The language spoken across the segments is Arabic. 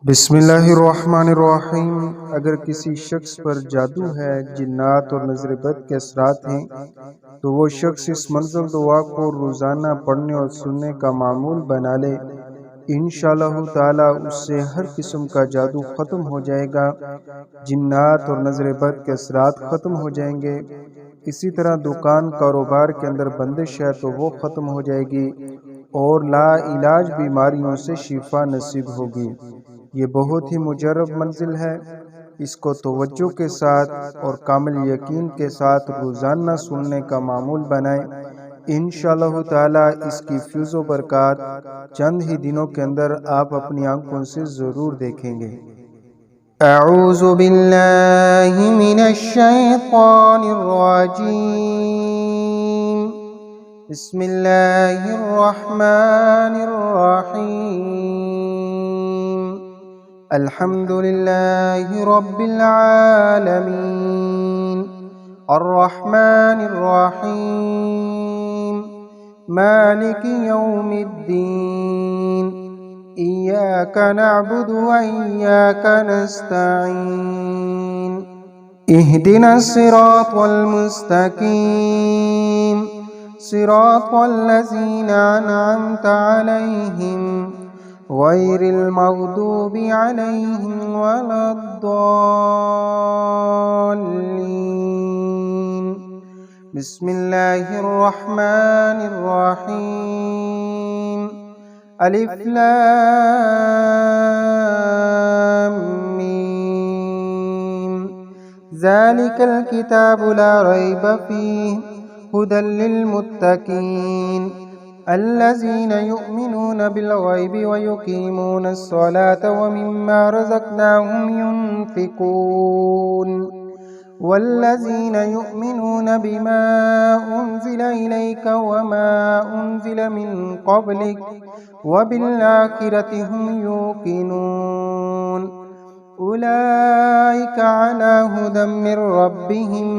बिस्मिल्लाहिर्रहमानिर्रहीम। अगर किसी शख्स पर जादू है, जिन्नात और नजर बद के असरात हैं, तो वो शख्स इस मंज़िल दुआ को रोज़ाना पढ़ने और सुनने का मामूल बना ले। इंशाअल्लाह ताला उससे हर किस्म का जादू ख़त्म हो जाएगा, जिन्नात और नजर बद के असरात ख़त्म हो जाएंगे। इसी तरह दुकान कारोबार के अंदर बंदिश है तो वो ख़त्म हो जाएगी और ला इलाज बीमारियों से शिफा नसीब होगी। ये बहुत ही मुजर्रब मंजिल है। इसको तवज्जो के साथ और कामिल यकीन के साथ रोज़ाना सुनने का मामूल बनाएं। इंशाअल्लाह ताला इसकी फ्यूज़ो बरक़ात चंद ही दिनों के अंदर आप अपनी आंखों से ज़रूर देखेंगे। अऊज़ु बिल्लाहि मिनश शैतानिर रजीम। बिस्मिल्लाहिर रहमानिर रहीम। अल्हम्दुलिल्लाहि रब्बिल आलमीन। अर्रहमानिर रहीम। मालिकि यौमिद्दीन। इय्याका नअबुदु व इय्याका नस्तईन। इहदिनस सिरातल मुस्तकीम। सिरातल लज़ीना अनअमता अलैहिम गैरिल मग़दूबि अलैहिम वलद्दाल्लीन। बिस्मिल्लाहिर रहमानिर रहीम। अलिफ लाम मीम। ज़ालिकल किताबु ला रैब फ़ीहि हुदल लिलमुत्तक़ीन अल्लज़ीना युमिनूना बिल गैबि व युक़ीमूनस सलाता व मिम्मा रज़क़नाहुम युनफ़िक़ून वल्लज़ीन युमिनून बिमा उन्ज़िल इलैक वमा उन्ज़िल मिन क़ब्लिक वबिल-आखिरति हुम यूक़िनून। उलाइका अला हुदम मिर रब्बिहिम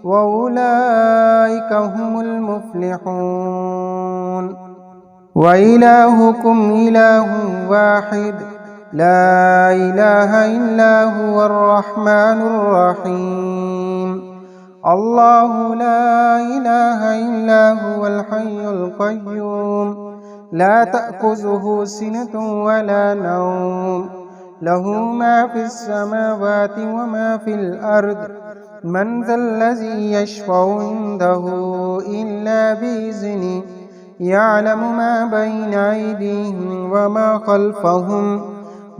व उलाइका हुमुल मुफ़्लिहून। व इलाहुकुम इलाहुन वाहिद ला इलाहा इल्ला हुवर रहमानुर रहीम। अल्लाहु ला इलाहा इल्ला हुवल हय्युल क़य्यूम ला तअख़ुज़ुहु सिनतुन वला नौम लहू मा फ़िस समावाति व मा फ़िल अर्द मन ज़ल्लज़ी यशफ़उ इंदहु इल्ला बिइज़्निहि यअलमु मा बैन अयदीहिम व मा ख़ल्फ़हुम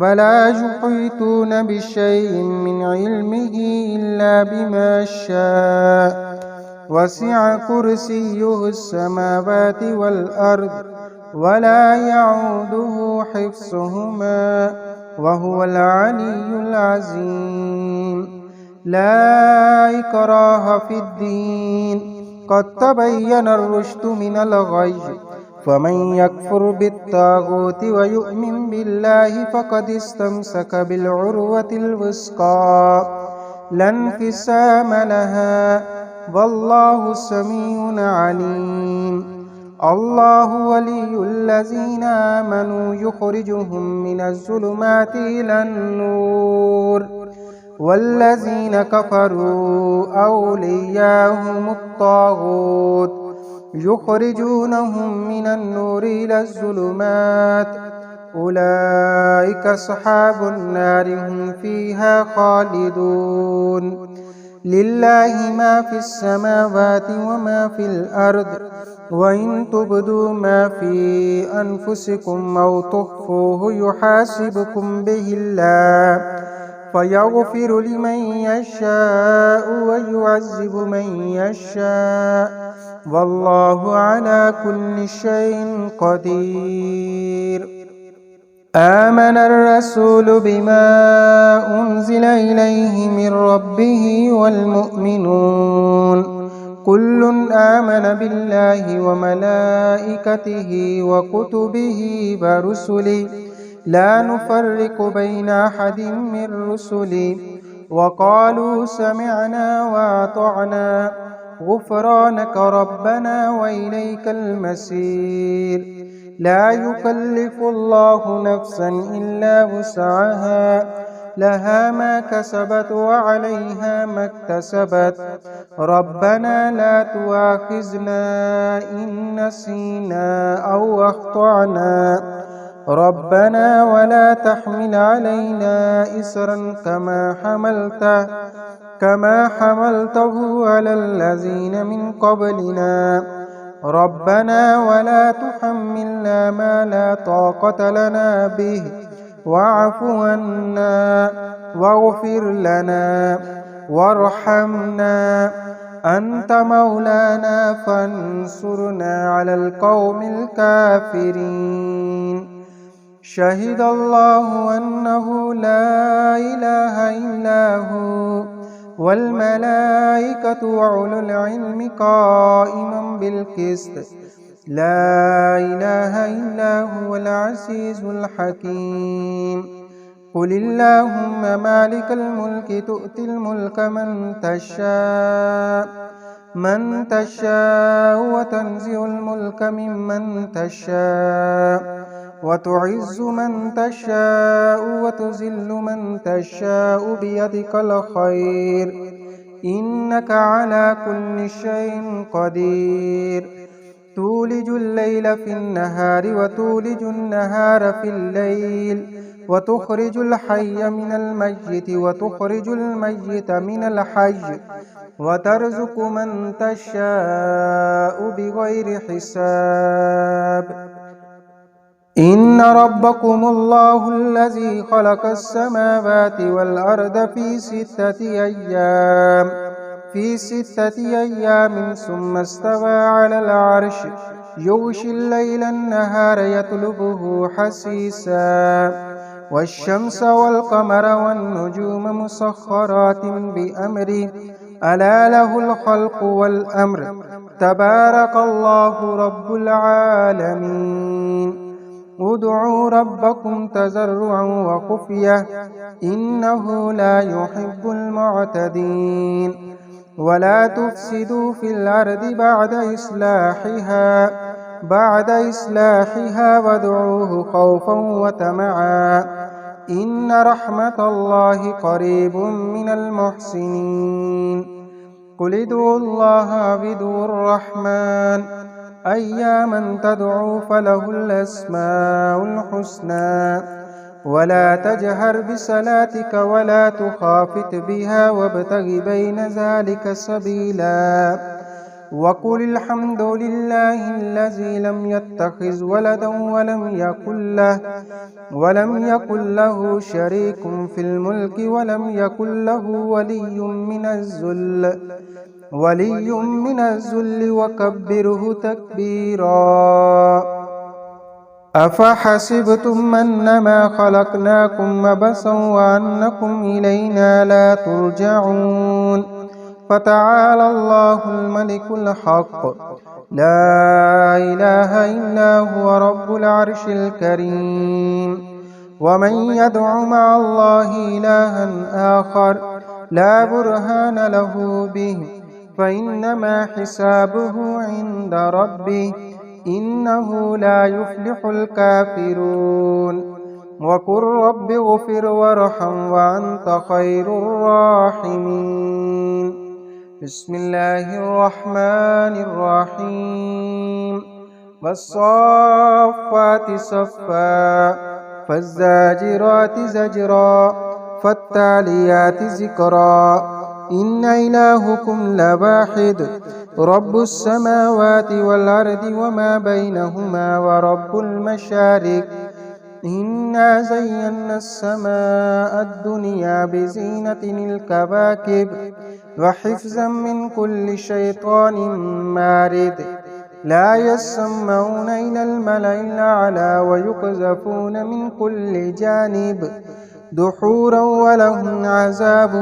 वला युहीतून बिशैइन मिन इल्मिहि इल्ला बिमा शाअ वसिअ कुर्सियुहुस समावाति वल अर्द वला यऊदुहु हिफ्ज़ुहुमा वहुवल अलियुल अज़ीम। ला इक्राहा फ़िद्दीन क़द तबय्यनर रुश्दु मिनल ग़य्य फमन यकफ़ुर बित्ताग़ूति व यु'मिन बिल्लाहि फ़क़द इस्तमसक बिलउर्वतिल वुस्क़ा ला इंफ़िसाम लहा वल्लाहु समीउन अलीम। अल्लाहु वलियुल्लज़ीना आमनू युख़रिजुहुम मिनज़्ज़ुलुमाति इलन-नूर वल्लज़ीना कफ़रू औलियाहुमुत्ताग़ूत युख़रिजूनहुम मिनन-नूरि इलज़्ज़ुलुमात उलाइका अस्हाबुन नारि हुम फ़ीहा ख़ालिदून। लिल्लाहि मा फ़िस समावाति व मा फ़िल अर्द व इन तुब्दू मा फ़ी अनफुसिकुम औ तुख़्फ़ूहु युहासिबकुम बिहिल्लाह फ़यग़फ़िरु लिमन यशाअु व युअज़्ज़िबु मन यशाअ वल्लाहु अला कुल्लि शैइन क़दीर। आमनर रसूलु बिमा उन्ज़िल इलैहि मिर रब्बिहि वल मुअ्मिनून कुल्लुन आमन बिल्लाहि व मलाइकतिहि व कुतुबिहि व रुसुलिहि ला नुफ़र्रिक़ु बैन अहदिम मिर रुसुलिहि व क़ालू समिअना व अतअना गुफ़रानक रब्बना व इलैकल मसीर। لا يكلف الله نفسا إلا وسعها لها ما كسبت وعليها ما اكتسبت ربنا لا تؤاخذنا إن نسينا أو أخطأنا ربنا ولا تحمل علينا إصرا كما حملته على الذين من قبلنا ربنا ولا تحملنا ما لا طاقة لنا به واعف عنا واغفر لنا وارحمنا أنت مولانا فانصرنا على القوم الكافرين شهد الله أنه لا إله إلا هو والملائكة وأولو العلم قائما بالقسط لا إله إلا هو العزيز الحكيم قل اللهم مالك الملك تؤتي الملك من تشاء وتنزع الملك ممن تشاء وتعز من تشاء وتذل من تشاء بيدك الخير إنك على كل شيء قدير تولج الليل في النهار وتولج النهار في الليل وتخرج الحي من الميت وتخرج الميت من الحي وترزق من تشاء بغير حساب إن ربكم الله الذي خلق السماوات والأرض في ستة أيام ثم استوى على العرش يغشي الليل النهار يطلبه حثيثا والشمس والقمر والنجوم مسخرات بأمره ألا له الخلق والأمر تبارك الله رب العالمين ادعوا ربكم تضرعا وخفية إنه لا يحب المعتدين ولا تفسدوا في الأرض بعد إصلاحها وادعوه خوفا وطمعا إن رحمة الله قريب من المحسنين قل ادعوا الله وادعوا الرحمن أياما تدعوا فله الأسماء الحسنى ولا تجهر بصلاتك ولا تخافت بها وابتغ بين ذلك سبيلا وقل الحمد لله الذي لم يتخذ ولدا ولم يكن له شريك في الملك ولم يكن له ولي من الذل وكبره تكبيرا أفحسبتم أنما خلقناكم عبثا وأنكم إلينا لا ترجعون فتعالى الله الملك الحق لا إله إلا هو رب العرش الكريم ومن يدع مع الله إلها آخر لا برهان له به فإنما حسابه عند ربه إنه لا يفلح الكافرون وقل رب اغفر وارحم وأنت خير الراحمين بسم الله الرحمن الرحيم والصافات صفا فالزاجرات زجرا فالتاليات ذكرا إن إلهكم لواحد رب السماوات والأرض وما بينهما ورب المشارق إنا زينا السماء الدنيا بزينة الكواكب وحفظا من كل شيطان مارد لا يسمعون إلى الملأ الأعلى ويقذفون من كل جانب دحورا ولهم عذاب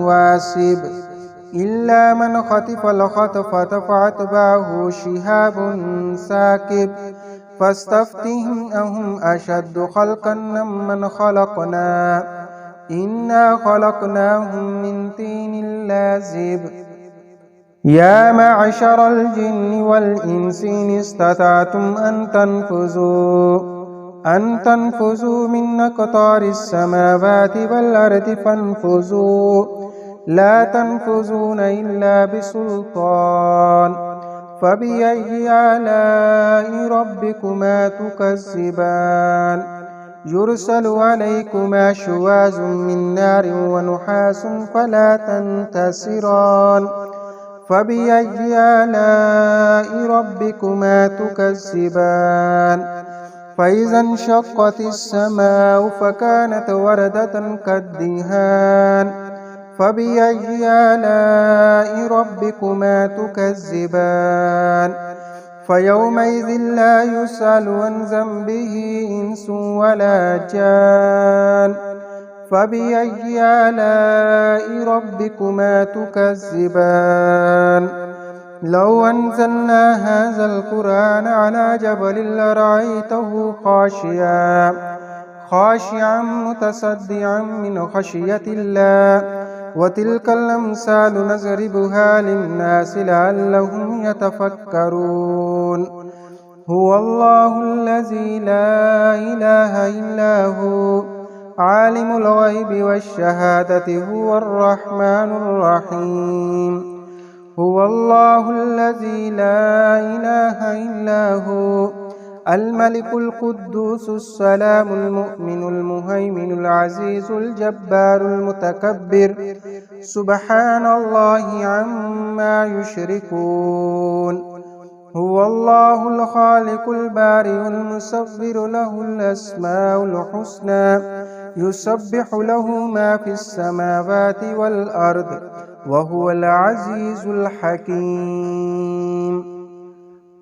واسب إلا من خطف الخطفة فأتبعه شهاب ثاقب فاستفتهم أهم أشد خلقا ممن خلقنا إنا خلقناهم من طين لازب يا معشر الجن والإنس إن استطعتم أن تنفذوا من أقطار السماوات والأرض فانفذوا لا تنفذون إلا بسلطان فبأي آلاء ربكما تكذبان يرسل عليكما شواظ من نار ونحاس فلا تنتصران فبأي آلاء ربكما تكذبان فإذا انشقت السماء فكانت وردة كالدهان فبأي آلاء ربكما تكذبان فيومئذ لا يسأل عن ذنبه إنس ولا جان فبأي آلاء ربكما تكذبان لو أنزلنا هذا القرآن على جبل لرأيته خاشعا متصدعا من خشية الله وتلك الأمثال نضربها للناس لعلهم يتفكرون هو الله الذي لا إله إلا هو عالم الغيب والشهادة هو الرحمن الرحيم هو الله الذي لا إله إلا هو الملك القدوس السلام المؤمن المهيمن العزيز الجبار المتكبر سبحان الله عما يشركون هو الله الخالق البارئ المصور له الأسماء الحسنى يسبح له ما في السماوات والأرض وهو العزيز الحكيم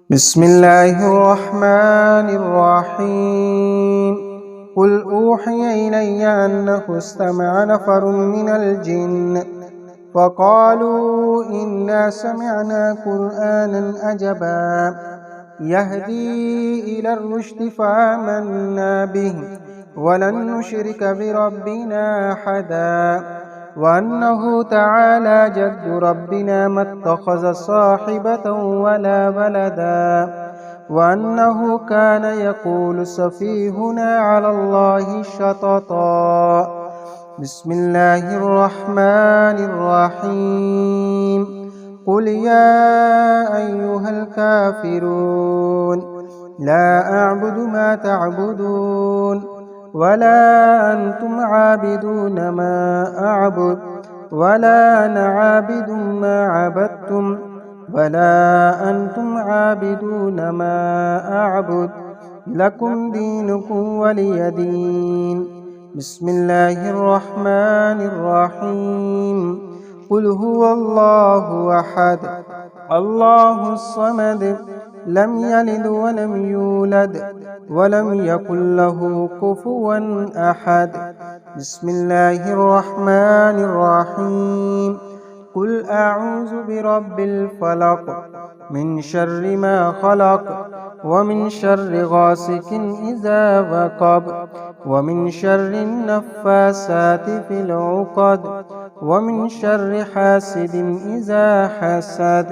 بسم الله الرحمن الرحيم قل أوحي إلي أنه استمع نفر من الجن فقالوا إنا سمعنا قرآنا عجبا يهدي إلى الرشد فآمنا به ولن نشرك بربنا أحدا وأنه تعالى جد ربنا ما اتخذ صاحبة ولا ولدا وأنه كان يقول سفيهنا على الله شططا بسم الله الرحمن الرحيم قل يا أيها الكافرون لا أعبد ما تعبدون ولا أنتم عابدون ما أعبد ولا أنا عابد ما عبدتم ولا أنتم عابدون ما أعبد لكم دينكم ولي دين بسم الله الرحمن الرحيم قل هو الله أحد الله الصمد لم يلد ولم يولد ولم يكن له كفوا أحد بسم الله الرحمن الرحيم قل أعوذ برب الفلق من شر ما خلق ومن شر غاسق إذا وقب ومن شر النفاسات في العقد ومن شر حاسد إذا حسد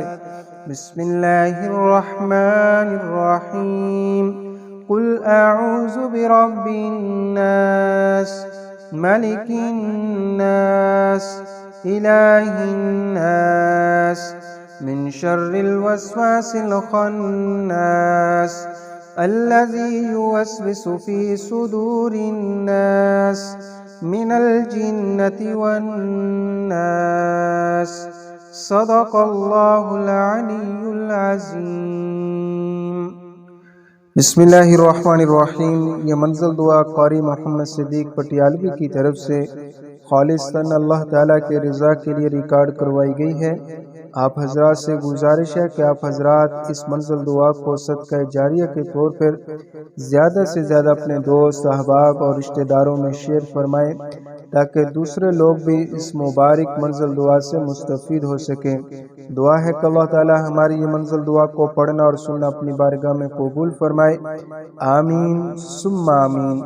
بسم الله الرحمن الرحيم قل أعوذ برب الناس ملك الناس إله الناس من شر الوسواس الخناس الذي يوسوس في صدور الناس من الجنة والناس صدق الله العلي العظيم بسم الله الرحمن الرحیم یہ منزل دعا قاری محمد صدیق پٹیالوی کی طرف سے خالصتاً اللہ تعالیٰ کے رضا کے لیے ریکارڈ کروائی گئی ہے۔ آپ حضرات سے گزارش ہے کہ آپ حضرات اس منزل دعا کو صدقہ جاریہ کے طور پر زیادہ سے زیادہ اپنے دوست احباب اور رشتہ داروں میں شیئر فرمائیں تاکہ دوسرے لوگ بھی اس مبارک منزل دعا سے مستفید ہو سکیں۔ دعا ہے کہ اللہ تعالی ہماری یہ منزل دعا کو پڑھنا اور سننا اپنی بارگاہ میں قبول فرمائے، آمین ثم آمین۔